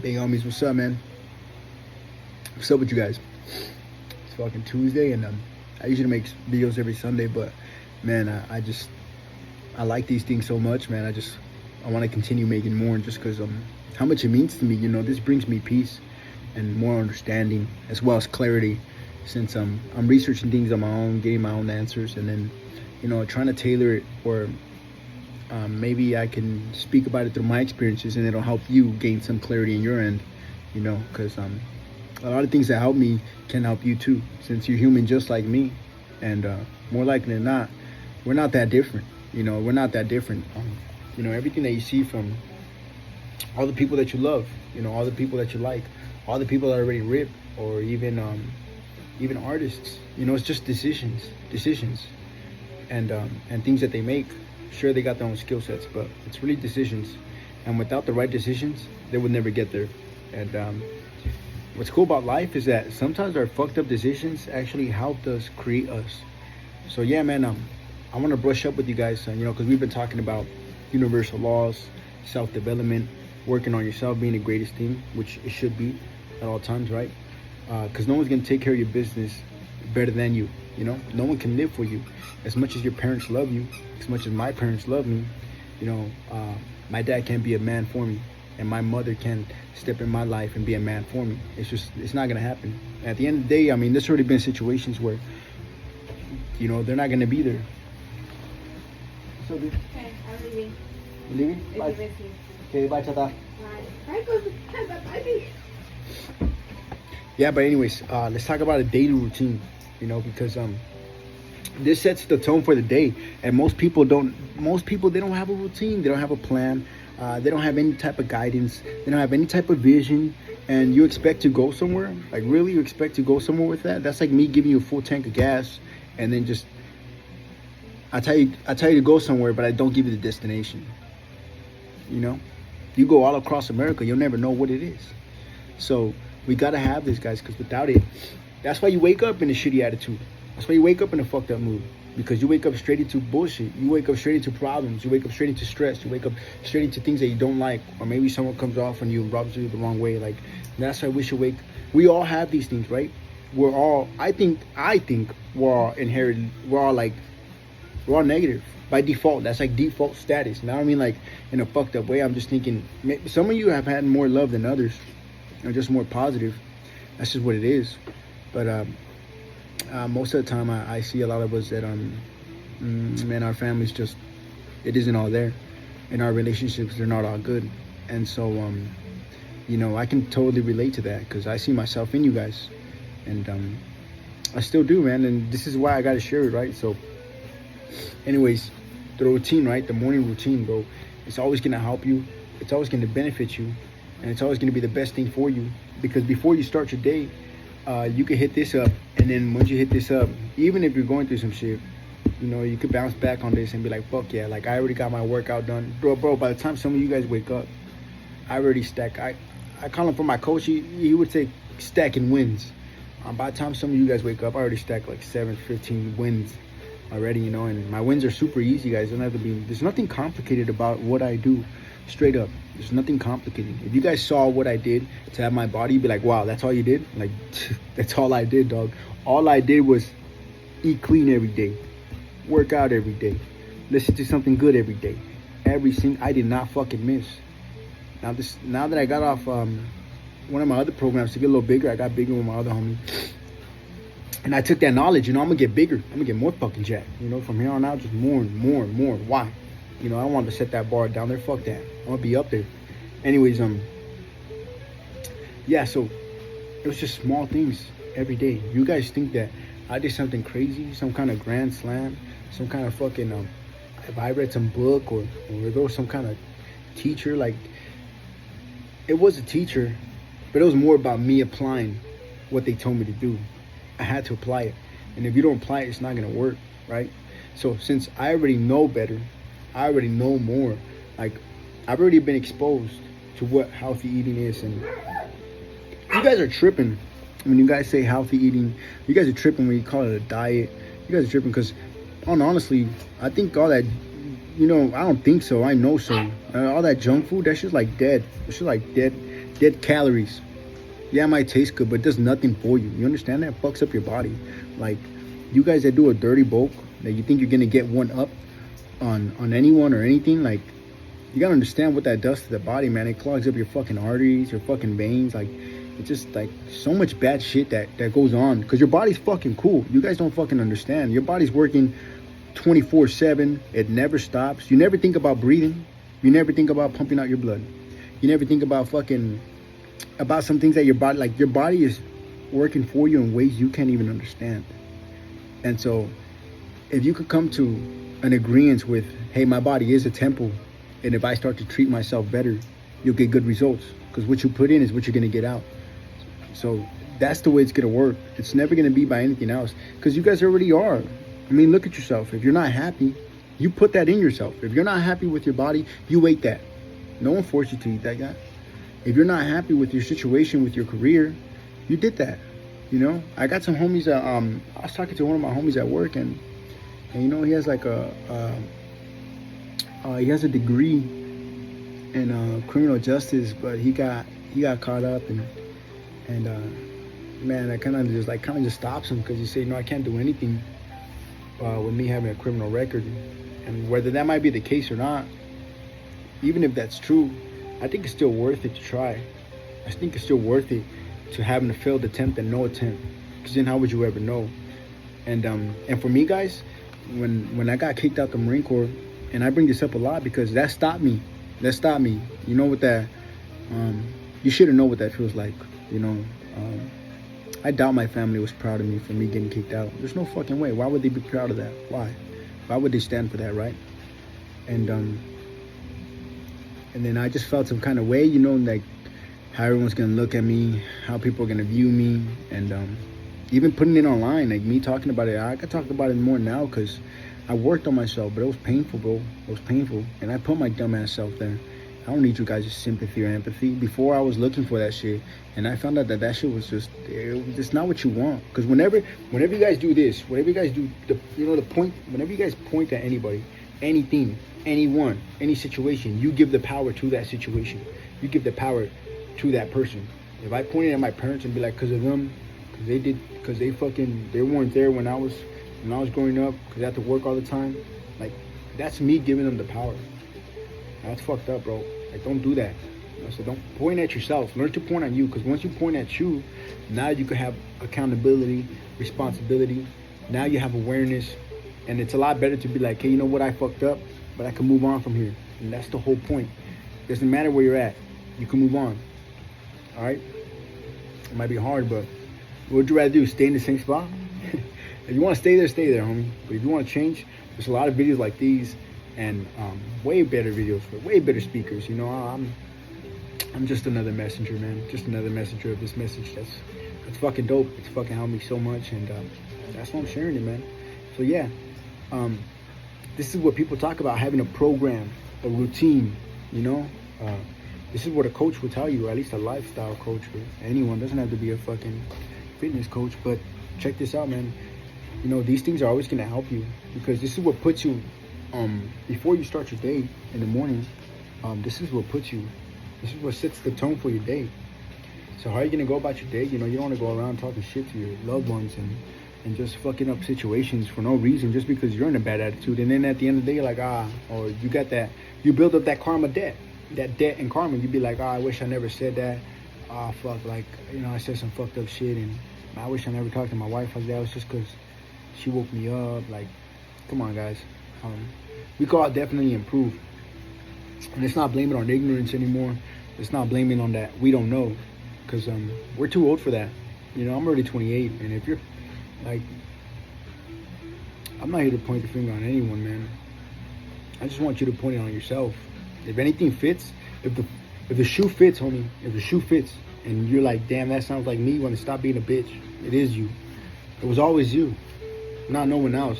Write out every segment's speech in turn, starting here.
Big homies, what's up, man? What's up with you guys? It's fucking Tuesday, and I usually make videos every Sunday, but man, I like these things so much, man. I want to continue making more, just because how much it means to me. You know, this brings me peace and more understanding, as well as clarity, since I'm researching things on my own, getting my own answers, and then, you know, trying to tailor it, or maybe I can speak about it through my experiences, and it'll help you gain some clarity in your end, you know, because a lot of things that help me can help you too, since you're human just like me, and more likely than not, we're not that different. You know, we're not that different. You know, everything that you see from all the people that you love, you know, all the people that you like, all the people that already rip, or even artists, you know, it's just decisions, and things that they make. Sure, they got their own skill sets, but it's really decisions. And without the right decisions, they would never get there. And what's cool about life is that sometimes our fucked up decisions actually helped us create us. So yeah, man, I want to brush up with you guys, you know, because we've been talking about universal laws, self-development, working on yourself being the greatest thing, which it should be at all times, right? Because no one's going to take care of your business better than you. You know, no one can live for you. As much as your parents love you, as much as my parents love me, you know, my dad can't be a man for me, and my mother can step in my life and be a man for me. It's not gonna happen. At the end of the day, I mean, there's already been situations where, you know, they're not gonna be there. So, dude. Okay, I'm leaving. You leaving? Bye. Okay, bye, Tata. Bye. Yeah, but anyways, let's talk about a daily routine. You know, because this sets the tone for the day, and most people they don't have a routine. They don't have a plan. They don't have any type of guidance. They don't have any type of vision. And you expect to go somewhere? Like, really, you expect to go somewhere with that? That's like me giving you a full tank of gas, and then just I tell you to go somewhere, but I don't give you the destination. You know, you go all across America, you'll never know what it is. So we gotta have this, guys, because without it, that's why you wake up in a shitty attitude. That's why you wake up in a fucked up mood. Because you wake up straight into bullshit. You wake up straight into problems. You wake up straight into stress. You wake up straight into things that you don't like. Or maybe someone comes off on you and rubs you the wrong way. Like, that's why we should wake. We all have these things, right? We're all, I think we're all inherited. We're all negative by default. That's like default status. Now, I mean, like, in a fucked up way, I'm just thinking, some of you have had more love than others. Or just more positive. That's just what it is. But most of the time, I see a lot of us that man, our families just, it isn't all there, and our relationships, they're not all good. And so you know, I can totally relate to that, because I see myself in you guys, and I still do, man. And this is why I gotta share it, right? So anyways, the routine, right? The morning routine, bro, it's always gonna help you. It's always gonna benefit you, and it's always gonna be the best thing for you. Because before you start your day, you could hit this up, and then once you hit this up, even if you're going through some shit, you know, you could bounce back on this and be like, fuck yeah, like, I already got my workout done. Bro, by the time some of you guys wake up, I already stack. I call him, for my coach, he would say stacking wins. By the time some of you guys wake up, I already stacked like 15 wins already, you know. And my wins are super easy, guys. There's nothing complicated about what I do. Straight up, there's nothing complicated. If you guys saw what I did to have my body, you'd be like, wow, that's all you did? Like, that's all I did, dog. All I did was eat clean every day, work out every day, listen to something good every day. I did not fucking miss. Now that I got off one of my other programs to get a little bigger, I got bigger with my other homie, and I took that knowledge, you know, I'm gonna get bigger. I'm gonna get more fucking jacked, you know, from here on out, just more and more and more. Why? You know, I don't want to set that bar down there. Fuck that. I want to be up there. Anyways, yeah, so it was just small things every day. You guys think that I did something crazy, some kind of grand slam, some kind of fucking, if I read some book, or there was some kind of teacher, like, it was a teacher, but it was more about me applying what they told me to do. I had to apply it. And if you don't apply it, it's not going to work, right? So since I already know better, I already know more. Like, I've already been exposed to what healthy eating is. And you guys are tripping when you guys say healthy eating. You guys are tripping when you call it a diet. You guys are tripping because, honestly, I think all that, you know, I don't think so. I know so. All that junk food, that's just like dead. It's just like dead dead calories. Yeah, it might taste good, but it does nothing for you. You understand that? It fucks up your body. Like, you guys that do a dirty bulk, that you think you're gonna get one up on anyone or anything, like, you gotta understand what that does to the body, man. It clogs up your fucking arteries, your fucking veins. Like, it's just like so much bad shit that goes on. Because your body's fucking cool. You guys don't fucking understand. Your body's working 24/7. It never stops. You never think about breathing. You never think about pumping out your blood. You never think about about some things that your body is working for you in ways you can't even understand. And so if you could come to an agreement with, hey, my body is a temple, and if I start to treat myself better, you'll get good results, because what you put in is what you're going to get out. So that's the way it's going to work. It's never going to be by anything else, because you guys already are. I mean, look at yourself. If you're not happy, you put that in yourself. If you're not happy with your body, you ate that. No one forced you to eat that, guy. If you're not happy with your situation, with your career, you did that. You know, I got some homies that I was talking to one of my homies at work, and you know, he has like he has a degree in criminal justice, but he got caught up, and man, that kind of just stops him, because he said, no, I can't do anything with me having a criminal record. And whether that might be the case or not, even if that's true, I think it's still worth it to try. I think it's still worth it to having a failed attempt and no attempt, because then how would you ever know? And for me, guys, when I got kicked out the Marine Corps, and I bring this up a lot because that stopped me. You know what that, you should have known what that feels like, you know. I doubt my family was proud of me for me getting kicked out. There's no fucking way. Why would they be proud of that? Why would they stand for that, right? And then I just felt some kind of way, you know, like how everyone's gonna look at me, how people are gonna view me, and even putting it online, like me talking about it. I could talk about it more now because I worked on myself, but it was painful, bro. It was painful, and I put my dumb ass self there. I don't need you guys' sympathy or empathy. Before, I was looking for that shit, and I found out that shit was just not what you want. Because whenever you guys do this, whenever you guys do whenever you guys point at anybody, anything, anyone, any situation, you give the power to that situation. You give the power to that person. If I pointed at my parents and be like, because of them, because they weren't there when I was growing up, because I had to work all the time, like, that's me giving them the power. That's fucked up, bro. Like, don't do that. You know, so don't point at yourself. Learn to point at you, because once you point at you, now you can have accountability, responsibility. Now you have awareness, and it's a lot better to be like, hey, you know what, I fucked up, but I can move on from here. And that's the whole point. It doesn't matter where you're at. You can move on. All right? It might be hard, but what would you rather do? Stay in the same spot? If you want to stay there, homie. But if you want to change, there's a lot of videos like these, and way better videos for way better speakers. You know, I'm just another messenger, man. Just another messenger of this message. That's fucking dope. It's fucking helped me so much, and that's why I'm sharing it, man. So yeah, this is what people talk about, having a program, a routine. You know, this is what a coach will tell you, or at least a lifestyle coach, or anyone. Doesn't have to be a fucking fitness coach, but check this out, man. You know, these things are always going to help you, because this is what puts you, before you start your day in the morning, this is what sets the tone for your day. So how are you going to go about your day? You know, you don't want to go around talking shit to your loved ones and just fucking up situations for no reason, just because you're in a bad attitude. And then at the end of the day, you're like, or you build up that karma debt, that debt and karma. You'd be like, I wish I never said that. Fuck, like, you know, I said some fucked up shit, and I wish I never talked to my wife like that. It was just because she woke me up. Like, come on, guys. We could all definitely improve. And it's not blaming on ignorance anymore. It's not blaming on that we don't know, because we're too old for that. You know, I'm already 28, and if you're like, I'm not here to point the finger on anyone, man. I just want you to point it on yourself. If anything fits, if the shoe fits, homie, if the shoe fits, and you're like, damn, that sounds like me, you want to stop being a bitch. It is you. It was always you, not no one else.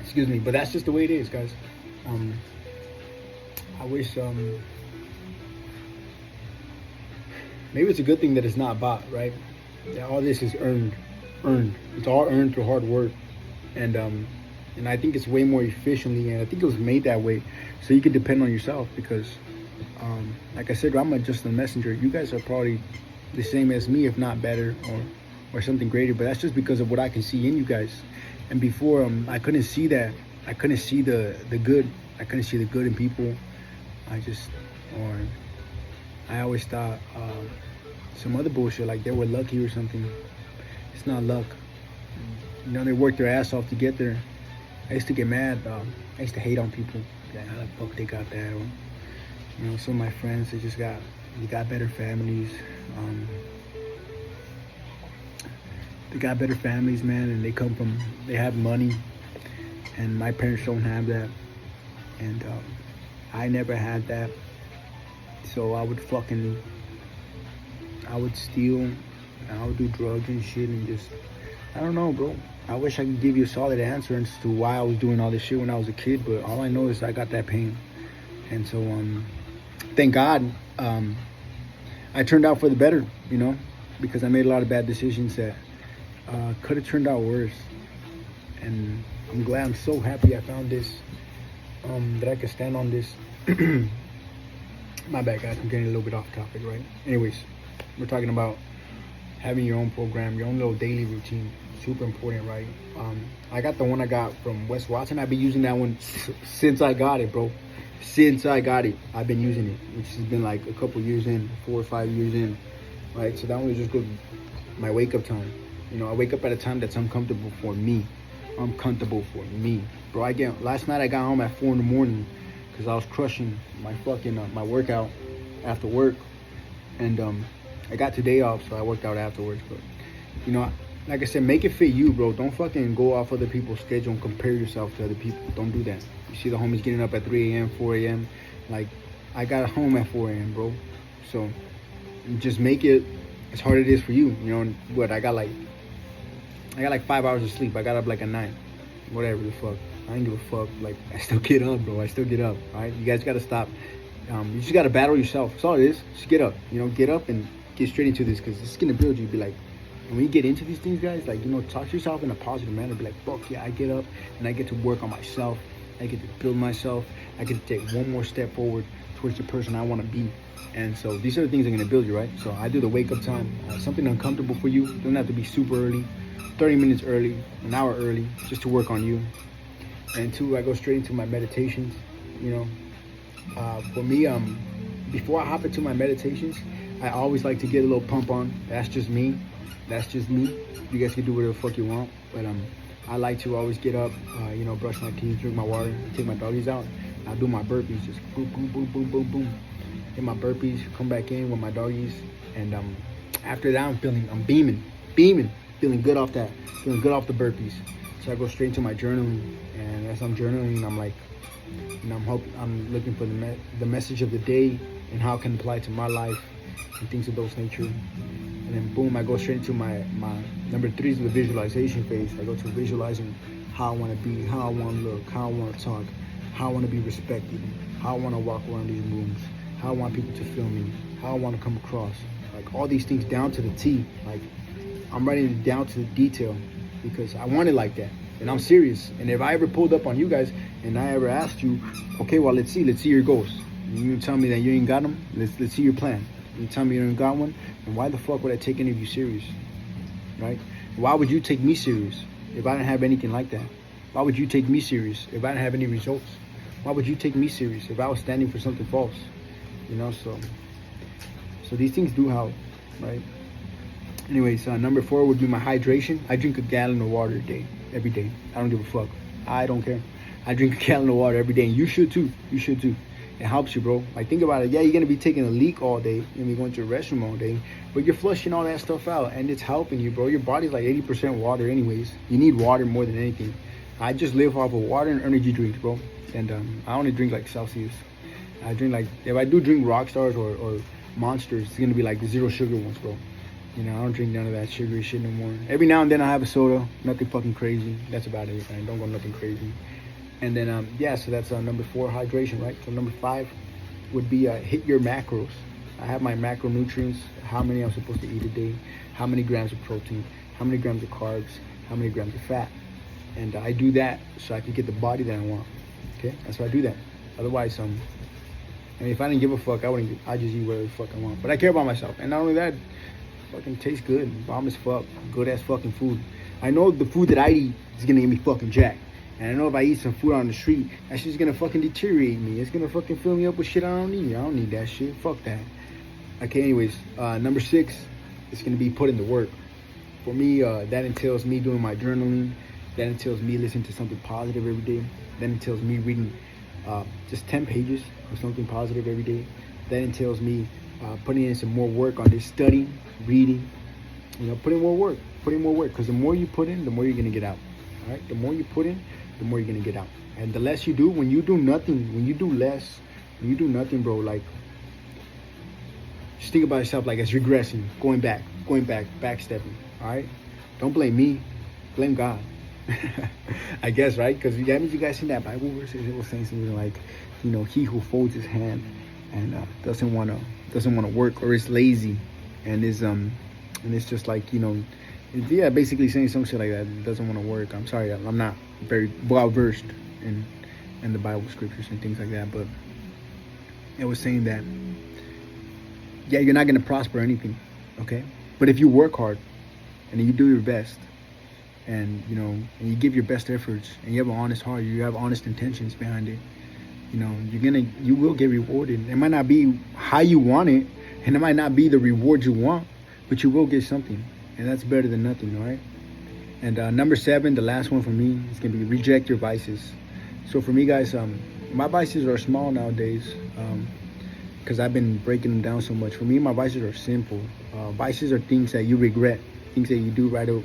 Excuse me, but that's just the way it is, guys. I wish, maybe it's a good thing that it's not bought, right? That all this is earned. It's all earned through hard work, and I think it's way more efficiently, and I think it was made that way so you can depend on yourself, because like I said, I'm just a messenger. You guys are probably the same as me, if not better, or something greater. But that's just because of what I can see in you guys. And before, I couldn't see that. I couldn't see the good. I couldn't see the good in people. I always thought some other bullshit, like they were lucky or something. It's not luck. You know, they worked their ass off to get there. I used to get mad. I used to hate on people. Like, how the fuck they got that? Or, you know, some of my friends, they got better families. They got better families, man, and they have money. And my parents don't have that. And I never had that. So I would steal, and I would do drugs and shit, and just, I don't know, bro. I wish I could give you a solid answer as to why I was doing all this shit when I was a kid, but all I know is I got that pain. And so, thank God, I turned out for the better, you know, because I made a lot of bad decisions that could have turned out worse. And I'm so happy I found this, that I could stand on this. My bad, guys, I'm getting a little bit off topic, right? Anyways, we're talking about having your own program, your own little daily routine. Super important, right? I got the one I got from Wes Watson. I've been using that one since I got it, bro. Since I got it, I've been using it, which has been like a couple years in, 4 or 5 years in, right? So that one is just good. My wake up time. You know, I wake up at a time that's uncomfortable for me. Uncomfortable for me, bro. Last night I got home at 4 in the morning because I was crushing my fucking my workout after work, and I got today off, so I worked out afterwards. But you know, like I said, make it fit you, bro. Don't fucking go off other people's schedule and compare yourself to other people. Don't do that. You see the homies getting up at 3 a.m., 4 a.m. Like, I got home at 4 a.m., bro. So just make it as hard as it is for you. You know what? I got like 5 hours of sleep. I got up like at 9. Whatever the fuck. I ain't give a fuck. Like, I still get up, bro. I still get up. All right? You guys got to stop. You just got to battle yourself. That's all it is. Just get up. You know, get up and get straight into this, because it's going to build you. Be like, and when you get into these things, guys, like, you know, talk to yourself in a positive manner. Be like, fuck yeah, I get up and I get to work on myself. I get to build myself. I get to take one more step forward towards the person I want to be. And so these are the things that are going to build you, right? So I do the wake up time. Something uncomfortable for you. Doesn't have to be super early. 30 minutes early, an hour early, just to work on you. And 2, I go straight into my meditations. You know, for me, before I hop into my meditations, I always like to get a little pump on. That's just me. That's just me. You guys can do whatever the fuck you want. But I like to always get up, you know, brush my teeth, drink my water, take my doggies out. I'll do my burpees, just boom, boom, boom, boom, boom, boom. Get my burpees, come back in with my doggies. And after that, I'm beaming, feeling good off that, feeling good off the burpees. So I go straight into my journaling. And as I'm journaling, I'm like, you know, I'm looking for the message of the day and how it can apply to my life and things of those nature. And then boom, I go straight into my number 3 is the visualization phase. I go to visualizing how I want to be, how I want to look, how I want to talk, how I want to be respected, how I want to walk around these rooms, how I want people to feel me, how I want to come across. Like all these things down to the T. Like I'm writing it down to the detail because I want it like that. And I'm serious. And if I ever pulled up on you guys and I ever asked you, okay, well, let's see your goals. You tell me that you ain't got them. Let's see your plan. You tell me you ain't got one, and why the fuck would I take any of you serious, right? Why would you take me serious if I didn't have anything like that? Why would you take me serious if I didn't have any results? Why would you take me serious if I was standing for something false? You know, so these things do help, right? Anyways, number 4 would be my hydration. I drink a gallon of water a day, every day. I don't give a fuck. I don't care. I drink a gallon of water every day, and you should too. You should too. It helps you, bro. Like, think about it. Yeah, you're going to be taking a leak all day. You're going to be going to the restroom all day. But you're flushing all that stuff out, and it's helping you, bro. Your body's like 80% water anyways. You need water more than anything. I just live off of water and energy drinks, bro. And I only drink, like, Celsius. I drink, like, if I do drink Rockstars or Monsters, it's going to be, like, the zero sugar ones, bro. You know, I don't drink none of that sugary shit no more. Every now and then I have a soda. Nothing fucking crazy. That's about it. I don't go nothing crazy. And then, yeah, so that's number 4, hydration, right? So number 5 would be hit your macros. I have my macronutrients, how many I'm supposed to eat a day, how many grams of protein, how many grams of carbs, how many grams of fat. And I do that so I can get the body that I want, okay? That's why I do that. Otherwise, And if I didn't give a fuck, I just eat whatever the fuck I want. But I care about myself. And not only that, fucking tastes good. Bomb as fuck. Good ass fucking food. I know the food that I eat is gonna get me fucking jacked. And I know if I eat some food on the street, that shit's gonna fucking deteriorate me. It's gonna fucking fill me up with shit I don't need. I don't need that shit. Fuck that. Okay, anyways, number 6 is gonna be put in the work. For me, that entails me doing my journaling. That entails me listening to something positive every day. That entails me reading just 10 pages of something positive every day. That entails me putting in some more work on this studying, reading, putting more work. Because the more you put in, the more you're going to get out. All right? The more you put in, the more you're going to get out. And the less you do, when you do nothing, when you do nothing, bro, like, just think about yourself like as regressing, going back, backstepping. All right? Don't blame me. Blame God. I guess, right? Because that means you guys seen that Bible verse. It was saying something like, he who folds his hand and doesn't want to work, or is lazy, and it's just like, basically saying some shit like that. It doesn't want to work. I'm sorry, I'm not very well versed in the Bible scriptures and things like that, but it was saying that, yeah, you're not gonna prosper anything, okay? But if you work hard and you do your best, and and you give your best efforts, and you have an honest heart, you have honest intentions behind it, you will get rewarded. It might not be how you want it, and it might not be the reward you want, but you will get something, and that's better than nothing. All right. And number 7, the last one for me, is gonna be reject your vices. So for me, guys, my vices are small nowadays, because I've been breaking them down so much. For me, my vices are simple. Vices are things that you regret, things that you do right away,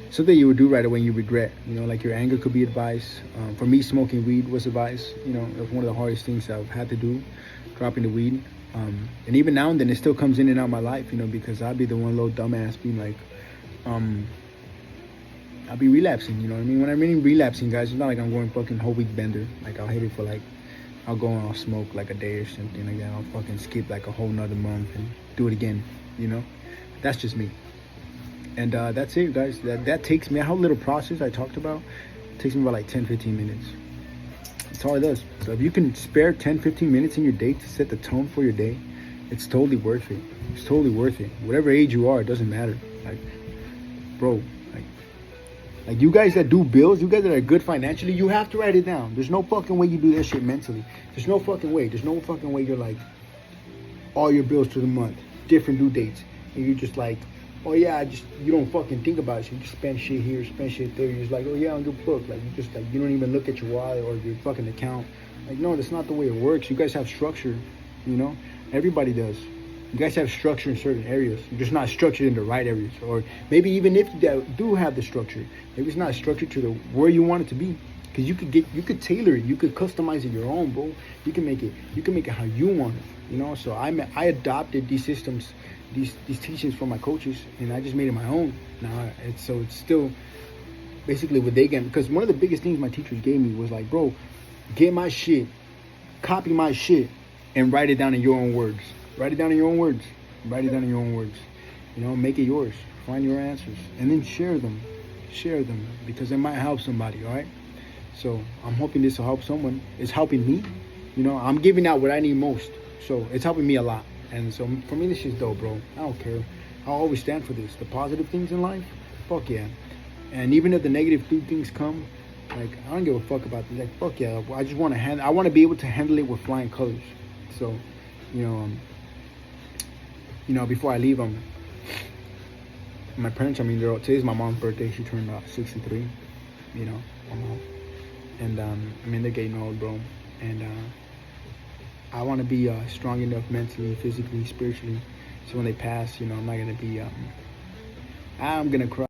something you would do right away and you regret. Like your anger could be a vice. For me, smoking weed was a vice. It was one of the hardest things I've had to do, dropping the weed. And even now and then, it still comes in and out of my life, because I'd be the one little dumbass being like, I'll be relapsing, you know what I mean? When I mean relapsing, guys, it's not like I'm going fucking whole week bender. Like, I'll hit it for like, I'll go and I'll smoke like a day or something like that. I'll fucking skip like a whole nother month and do it again, That's just me. And that's it, guys. That takes me, how little process I talked about, it takes me about like 10-15 minutes. That's all it does. So if you can spare 10-15 minutes in your day to set the tone for your day, it's totally worth it. It's totally worth it. Whatever age you are, it doesn't matter. Like, bro, like you guys that do bills, you guys that are good financially, you have to write it down. There's no fucking way you do that shit mentally. There's no fucking way. There's no fucking way you're like, all your bills to the month, different due dates, and you're just like, oh yeah, you don't fucking think about it. So you just spend shit here, spend shit there. You're just like, oh yeah, on your book. Like, you don't even look at your wallet or your fucking account. Like, no, that's not the way it works. You guys have structure, Everybody does. You guys have structure in certain areas. You're just not structured in the right areas. Or maybe even if you do have the structure, maybe it's not structured to where you want it to be. Because you could tailor it. You could customize it your own, bro. You can make it how you want it. So I adopted these systems, these teachings from my coaches, and I just made it my own. Now it's still basically what they get. Because one of the biggest things my teachers gave me was like, bro, get my shit, copy my shit, and write it down in your own words. Write it down in your own words. Write it down in your own words. Make it yours. Find your answers, and then share them. Share them, because it might help somebody. All right. So I'm hoping this will help someone. It's helping me. I'm giving out what I need most. So it's helping me a lot. And so for me, this shit's dope, bro. I don't care. I'll always stand for this. The positive things in life, fuck yeah. And even if the negative things come, like, I don't give a fuck about them. Like, fuck yeah. I just want to I want to be able to handle it with flying colors. So, before I leave, my parents, today's my mom's birthday. She turned 63, my mom. And, they're getting old, bro. And, I want to be strong enough mentally, physically, spiritually. So when they pass, I'm not going to be, I'm going to cry.